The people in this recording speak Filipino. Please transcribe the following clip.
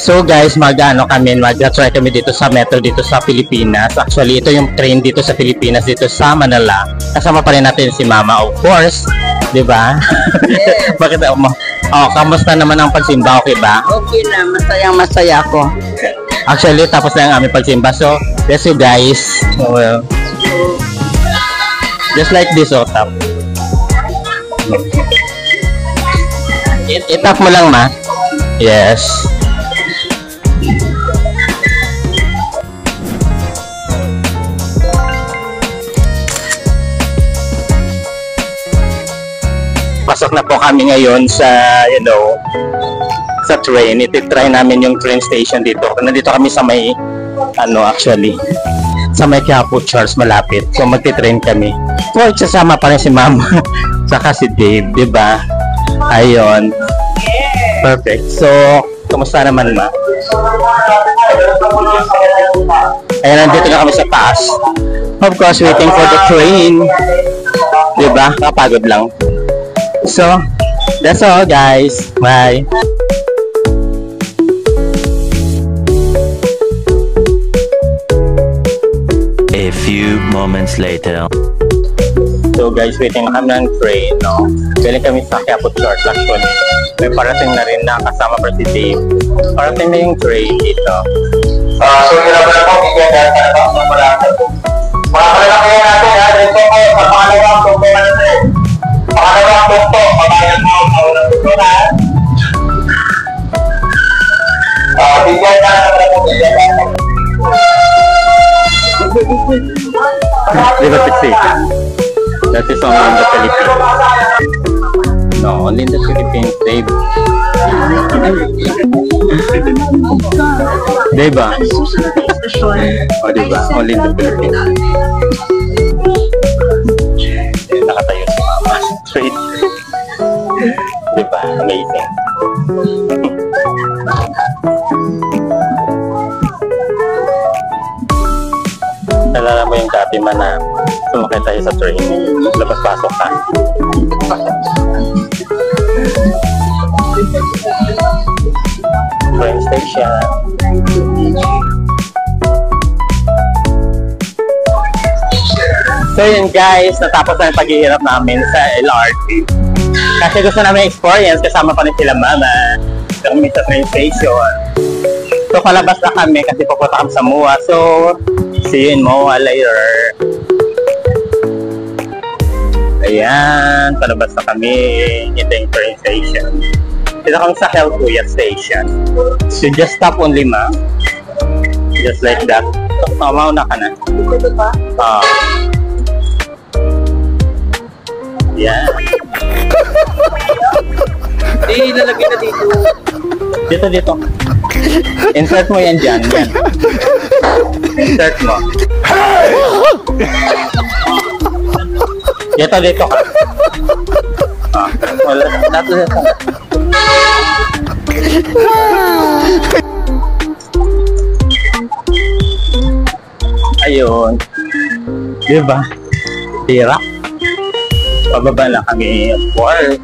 So guys, mag-try kami dito sa metro dito sa Pilipinas. Actually, ito yung train dito sa Pilipinas, dito sa Manila. Kasama pa rin natin si Mama, of course. Diba? Yes. Bakit mo? Oh, kamusta naman ang pagsimba? Okay ba? Okay na, masaya ako. Actually, tapos na ang aming pagsimba. So, bless you guys. Well, just like this, tap. Itap mo lang, ma. Yes. Pasok na po kami ngayon sa, sa train. Iti-try namin yung train station dito. Nandito kami sa may, actually, sa may Quiapo Charles, malapit. So, magti-train kami. So, sasama pa rin si Mama, saka si Dave, diba? Ayun. Perfect. So, kumusta naman, Ma? Ayan, nandito na kami sa taas. Of course, waiting for the train. Diba? Kapagod lang. So, that's all guys. Bye. A few moments later. So guys, waiting kami ng train, no? Galing kami sa Quiapo Charles actually. May parating na rin na kasama pa si Dave. Parating na yung train dito. So, hirap na po, bigyan dahil sa labas ng malaki. Mga kalalakihan natin, dito ko, sa pangalawang tungkol natin. Pangalawang tungkol, pagkayan mo, sa unang tungkol na. Bigyan na sa labas ng malaki. Diba, Pixie? That is only in the Philippines. No, only in the Philippines, Dave. Diba? O, diba? Only in the Philippines. Nakatayo si Mama. Straight. Diba? Amazing. Nalala mo yung dati man na sumakay tayo sa train, labas-pasok ka. Train station. So yun guys, natapos na yung paghihirap namin sa LRT. Kasi gusto namin experience, kasama pa rin sila Mama. Kami sa train station. So palabas na kami kasi pupunta kami sa MOA. So, see you in MOA later. Ayan, palabas na kami. Ito yung train station. Dito kami sa Helkuya station. So just stop only, Ma. Just like that. So, mauna ka na. Dito pa? Yan. Lalagyan na dito. Dito. Insert mo yan dyan. Yan. Insert mo. Dito ka. Wala. Dito. Ayun. Diba? Tira. Pababa na kami. Of course.